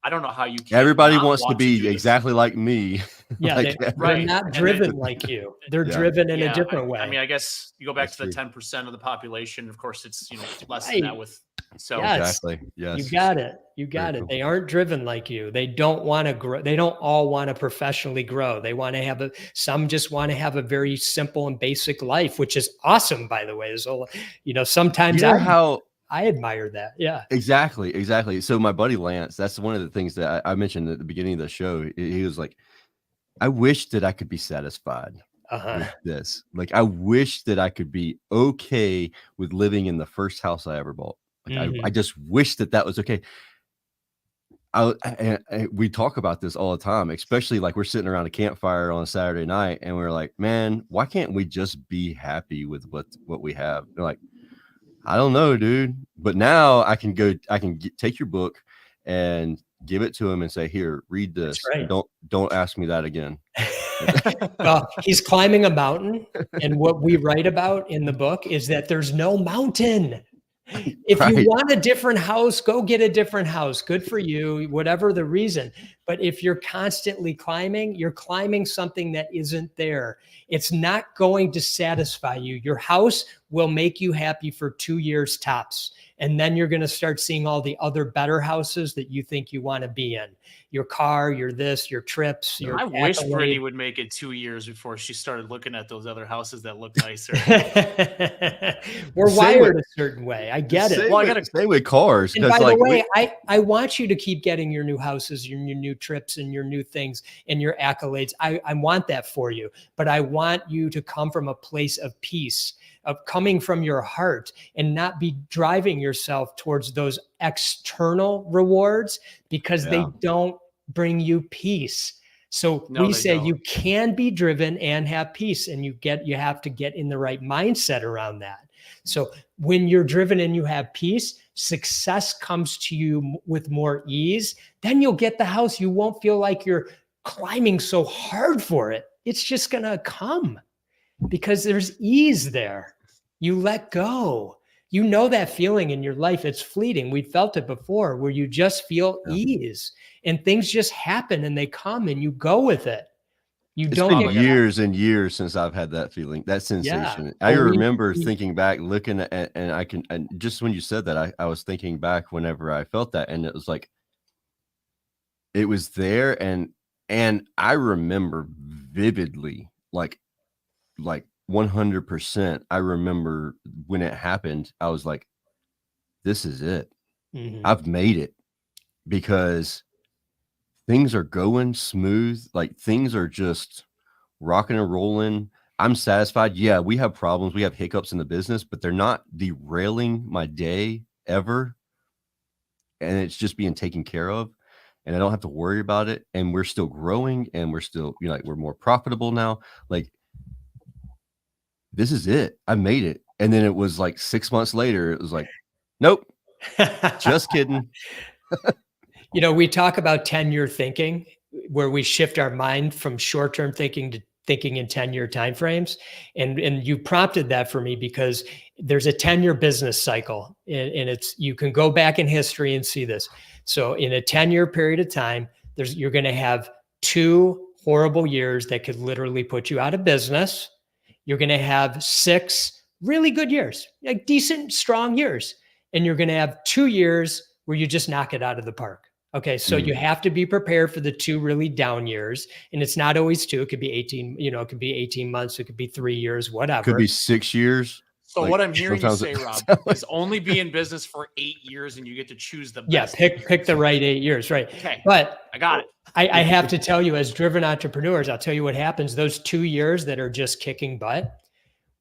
I don't know how you can. Everybody not wants to want be do this. exactly like me. Yeah, Like, they're Right. not And driven then- like you. They're Yeah. driven in Yeah, a different way. I mean, I guess you go back That's to the true. 10% of the population. Of course, it's less Right. than that with. So Yes. Exactly. Yes. You got it. You got Very it. cool. They aren't driven like you. They don't want to grow. They don't all want to professionally grow. They want to have some just want to have a very simple and basic life, which is awesome, by the way. So, sometimes You know how I admire that. Yeah. exactly. So my buddy Lance, that's one of the things that I mentioned at the beginning of the show. He was like, I wish that I could be satisfied with this. Like, I wish that I could be okay with living in the first house I ever bought. Like, I just wish that was okay. We talk about this all the time, especially like we're sitting around a campfire on a Saturday night and we're like, man, why can't we just be happy with what we have? They're like, I don't know, dude. But now I can take your book and give it to him and say, here, read this. Right. Don't ask me that again. Well, he's climbing a mountain. And what we write about in the book is that there's no mountain. If you Right. want a different house, go get a different house. Good for you, whatever the reason. But if you're constantly climbing, you're climbing something that isn't there. It's not going to satisfy you. Your house will make you happy for 2 years tops. And then you're going to start seeing all the other better houses that you think you want to be in. Your car, your this, your trips, your I wish accolade. Brittany would make it 2 years before she started looking at those other houses that look nicer. We're Same wired with- a certain way. I get it. Same Well, I with- gotta- same with cars. And by Because like the way, I want you to keep getting your new houses, your new trips and your new things and your accolades. I want that for you, but I want you to come from a place of peace, of coming from your heart and not be driving yourself towards those external rewards because they don't bring you peace. So No, we they say don't. you can be driven and have peace, and you have to get in the right mindset around that. So when you're driven and you have peace, success comes to you with more ease. Then you'll get the house. You won't feel like you're climbing so hard for it. It's just going to come because there's ease there. You let go. You know that feeling in your life. It's fleeting. We felt it before where you just feel ease and things just happen and they come and you go with it. You it's don't been get years and years since I've had that feeling, that sensation. I Well, remember thinking back, looking at, and just when you said that, I was thinking back whenever I felt that, and it was like, it was there, and I remember vividly, like 100%. I remember when it happened, I was like, this is it. I've made it, because things are going smooth. Like, things are just rocking and rolling. I'm satisfied. Yeah, we have problems. We have hiccups in the business, but they're not derailing my day ever. And it's just being taken care of. And I don't have to worry about it. And we're still growing, and we're still, like, we're more profitable now. Like, this is it. I made it. And then it was like 6 months later, it was like, nope, just kidding. We talk about 10-year thinking, where we shift our mind from short-term thinking to thinking in 10-year timeframes. And you prompted that for me because there's a 10-year business cycle, and you can go back in history and see this. So in a 10-year period of time, you're going to have 2 horrible years that could literally put you out of business. You're going to have 6 really good years, like decent, strong years. And you're going to have 2 years where you just knock it out of the park. Okay. So you have to be prepared for the 2 really down years. And it's not always 2. It could be 18, it could be 18 months. It could be 3 years, whatever. Could be 6 years. So Like, what I'm hearing you sometimes say, Rob, is only be in business for 8 years and you get to choose the best. Pick the right 8 years. Right. Okay. But I got it. I have to tell you, as driven entrepreneurs, I'll tell you what happens. Those 2 years that are just kicking butt,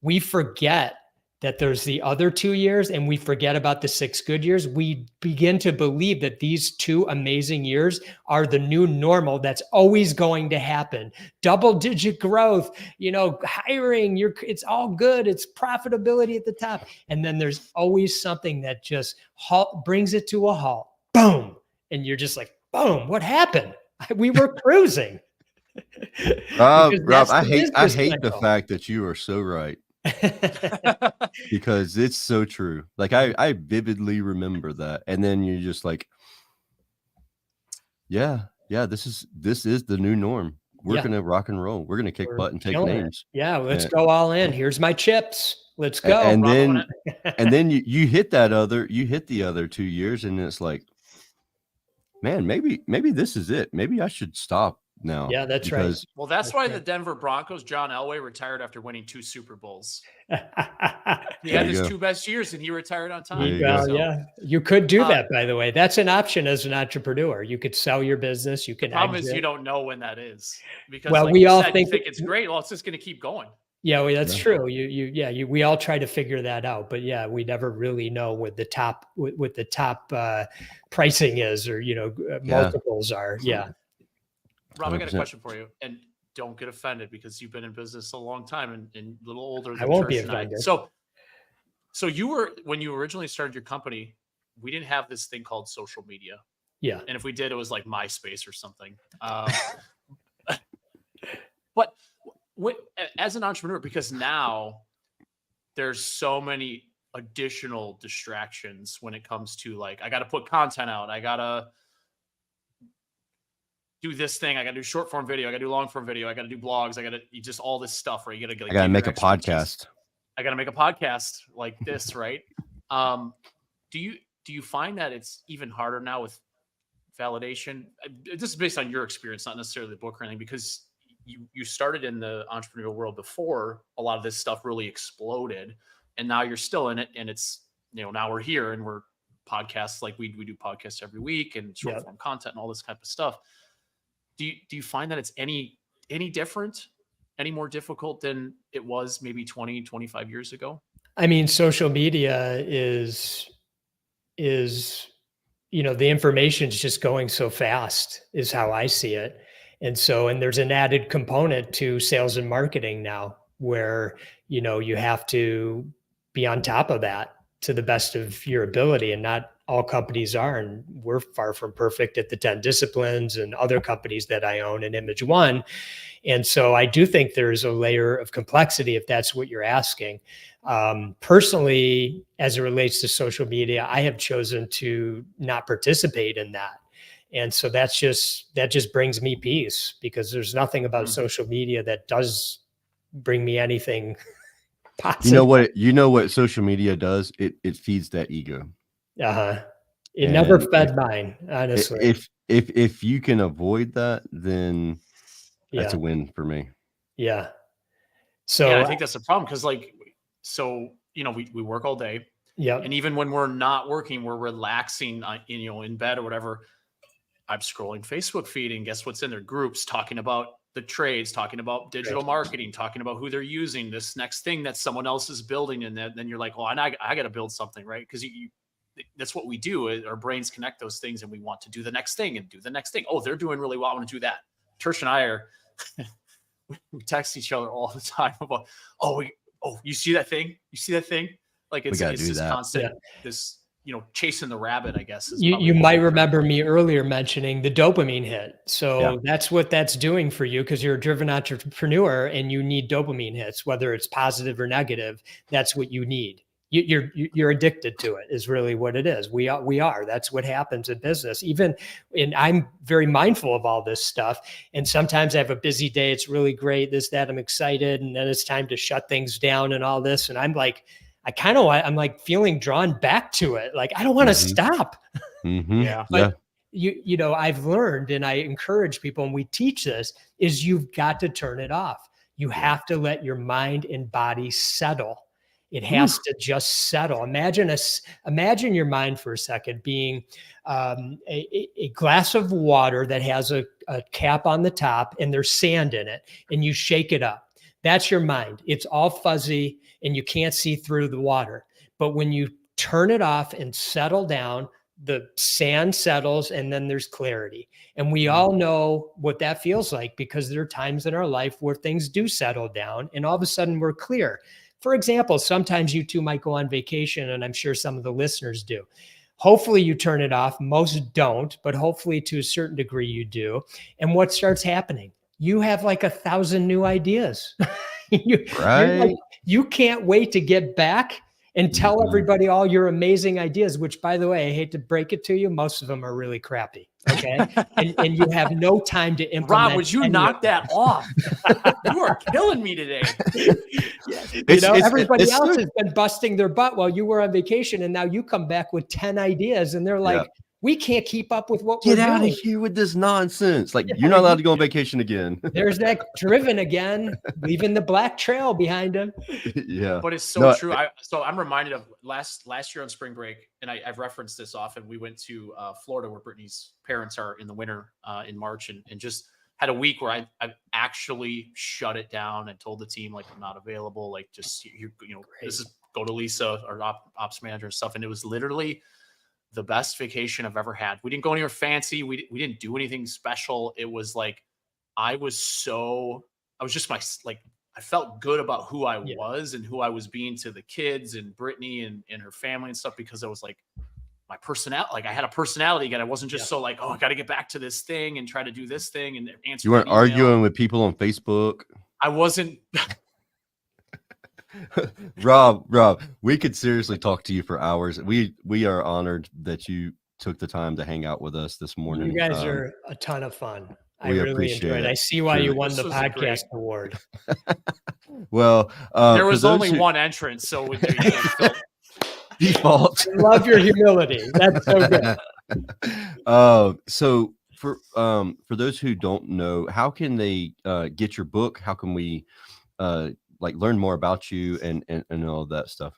we forget that there's the other 2 years, and we forget about the 6 good years. We begin to believe that these 2 amazing years are the new normal. That's always going to happen. Double-digit growth, hiring, it's all good. It's profitability at the top. And then there's always something that just brings it to a halt. Boom. And you're just like, boom, what happened? We were cruising. Rob, Because I that's the hate business the cycle. fact that you are so right, because it's so true. Like, I vividly remember that. And then you're just like, Yeah. Yeah. This is the new norm. We're Yeah. going to rock and roll. We're going to kick We're butt and take killing it. names. Yeah, let's And, go all in. Here's my chips. Let's go. and Rob, then, you hit the other 2 years, and it's like, man, maybe this is it. Maybe I should stop now. Yeah, that's right. because well, that's That's why right. the Denver Broncos, John Elway, retired after winning 2 Super Bowls. He There had you his go. 2 best years, and he retired on time. There you Well, go. yeah, you could do Uh, that, by the way. That's an option as an entrepreneur. You could sell your business. You The can problem is you exit. don't know when that is, because Well, like we you all said, think you think it's great. Well, it's just going to keep going. Yeah, well, that's Yeah. true. We all try to figure that out, but yeah, we never really know what the top pricing is, or multiples are. Yeah, Rob, I got a 100%. question for you, and don't get offended because you've been in business a long time and a little older than I won't be Trish and I. offended. So you were, when you originally started your company, we didn't have this thing called social media, Yeah, and if we did, it was like MySpace or something. But as an entrepreneur, because now there's so many additional distractions when it comes to, like, I got to put content out, I got to do this thing, I got to do short form video, I got to do long form video, I got to do blogs, I got to just all this stuff, right? You got to I got to make a podcast. I got to make a podcast like this, right? Do you find that it's even harder now with validation? This is based on your experience, not necessarily the book or anything, because you started in the entrepreneurial world before a lot of this stuff really exploded, and now you're still in it, and it's, now we're here and we're podcasts, like we do podcasts every week and short form content and all this type of stuff. Do you find that it's any different, any more difficult than it was maybe 20, 25 years ago? I mean, social media is the information's just going so fast, is how I see it. And there's an added component to sales and marketing now, where, you have to be on top of that to the best of your ability, and not all companies are. And we're far from perfect at the 10 disciplines and other companies that I own in Image One. And so I do think there's a layer of complexity, if that's what you're asking. Personally, as it relates to social media, I have chosen to not participate in that. And so that just brings me peace, because there's nothing about social media that does bring me anything positive. You know what social media does? It feeds that ego. It never fed mine, honestly. If you can avoid that, then that's a win for me. Yeah. So yeah, I think that's the problem, because we work all day. Yeah. And even when we're not working, we're relaxing, in bed or whatever. I'm scrolling Facebook feed, and guess what's in their groups, talking about the trades, talking about digital marketing, talking about who they're using, this next thing that someone else is building. And then you're like, well, I got to build something, right? Because that's what we do. Our brains connect those things, and we want to do the next thing and do the next thing. Oh, they're doing really well, I want to do that. Trish and I are, we text each other all the time about, you see that thing? You see that thing? Like, it's this constant, this, chasing the rabbit, I guess. You might remember me earlier mentioning the dopamine hit. So that's what that's doing for you, because you're a driven entrepreneur and you need dopamine hits, whether it's positive or negative. That's what you need. You're addicted to it, is really what it is. We are. That's what happens in business. And I'm very mindful of all this stuff. And sometimes I have a busy day. It's really great. This, that, I'm excited. And then it's time to shut things down and all this. And I'm like, I'm like feeling drawn back to it. Like, I don't want to stop. But I've learned, and I encourage people, and we teach this, is you've got to turn it off. You have to let your mind and body settle. It has to just settle. Imagine your mind for a second being a glass of water that has a cap on the top, and there's sand in it, and you shake it up. That's your mind. It's all fuzzy and you can't see through the water. But when you turn it off and settle down, the sand settles, and then there's clarity. And we all know what that feels like, because there are times in our life where things do settle down and all of a sudden we're clear. For example, sometimes you two might go on vacation, and I'm sure some of the listeners do. Hopefully you turn it off. Most don't, but hopefully to a certain degree you do. And what starts happening? You have like 1,000 new ideas. You can't wait to get back and tell everybody all your amazing ideas, which, by the way, I hate to break it to you, most of them are really crappy. Okay. And you have no time to implement. Rob, would you any knock of that off? You are killing me today. Everybody else has been busting their butt while you were on vacation, and now you come back with 10 ideas, and they're like, we can't keep up with what we're doing. Get out of here with this nonsense. Like, you're not allowed to go on vacation again. There's that driven again, leaving the black trail behind him. Yeah. But it's so true. So I'm reminded of last year on spring break, and I've referenced this often. We went to Florida, where Brittany's parents are, in the winter in March, and just had a week where I actually shut it down and told the team, like, I'm not available. Like, just, this is go to Lisa, our ops manager and stuff. And it was literally the best vacation I've ever had. We didn't go anywhere fancy. We didn't do anything special. It was like, I was just I felt good about who I was and who I was being to the kids and Brittany and her family and stuff, because I was like, my personality, like I had a personality again. I wasn't just so like, oh, I got to get back to this thing and try to do this thing and answer. You weren't arguing with people on Facebook. I wasn't. Rob, we could seriously talk to you for hours. We are honored that you took the time to hang out with us this morning. You guys are a ton of fun. I we really appreciate enjoyed it. it. I see why you won This the was podcast great. award. Well, there was only one entrance, so default. I love your humility. That's so good. So for those who don't know, how can they get your book? How can we learn more about you and all of that stuff?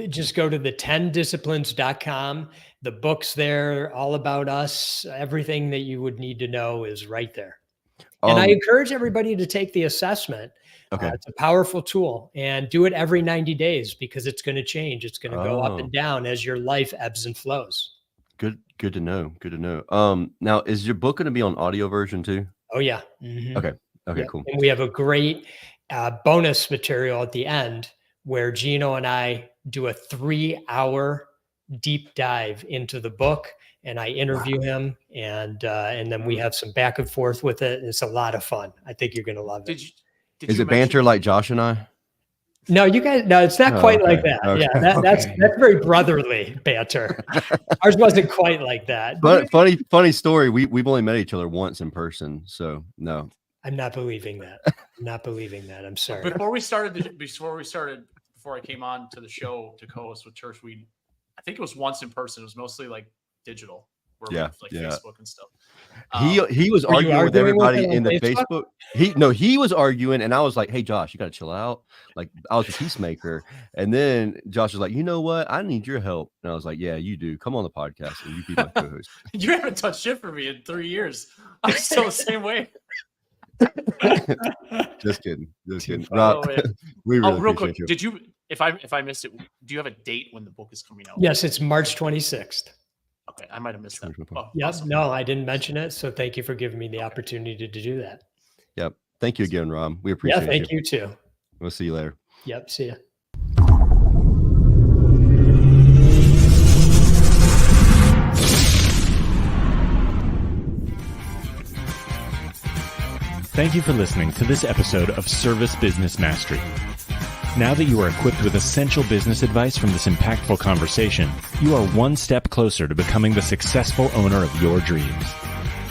Just go to the 10disciplines.com. The book's there, all about us. Everything that you would need to know is right there. And I encourage everybody to take the assessment. Okay. It's a powerful tool, and do it every 90 days because it's going to change. It's going to go up and down as your life ebbs and flows. Good to know. Good to know. Now, is your book going to be on audio version too? Oh yeah. Mm-hmm. Okay, cool. And we have a great bonus material at the end where Gino and I do a 3-hour deep dive into the book, and I interview him, and then we have some back and forth with it. It's a lot of fun. I think you're going to love it. Is it banter like Josh and I? No, you guys. No, it's not quite like that. Okay. Yeah, that's very brotherly banter. Ours wasn't quite like that. But funny story. We've only met each other once in person, so no. I'm not believing that. I'm sorry. Before I came on to the show to co-host with Church, I think it was once in person. It was mostly like digital, Facebook and stuff. He was arguing with everybody in the Facebook. He was arguing, and I was like, "Hey, Josh, you got to chill out." Like, I was a peacemaker, and then Josh was like, "You know what? I need your help." And I was like, "Yeah, you do. Come on the podcast, and you be my co-host." You haven't touched shit for me in 3 years. I'm still the same way. Just kidding. Rob, we really real quick, you. did you? If I missed it, do you have a date when the book is coming out? Yes, it's March 26th. Okay, I might have missed that. Oh, yes, awesome. no, I didn't mention it. So thank you for giving me the opportunity to do that. Yep. Thank you again, Rob. We appreciate it. Yeah, thank you too. We'll see you later. Yep. See ya. Thank you for listening to this episode of Service Business Mastery. Now that you are equipped with essential business advice from this impactful conversation, you are one step closer to becoming the successful owner of your dreams.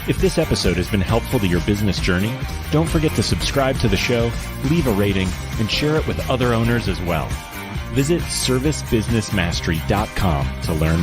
If this episode has been helpful to your business journey, don't forget to subscribe to the show, leave a rating, and share it with other owners as well. Visit servicebusinessmastery.com to learn more.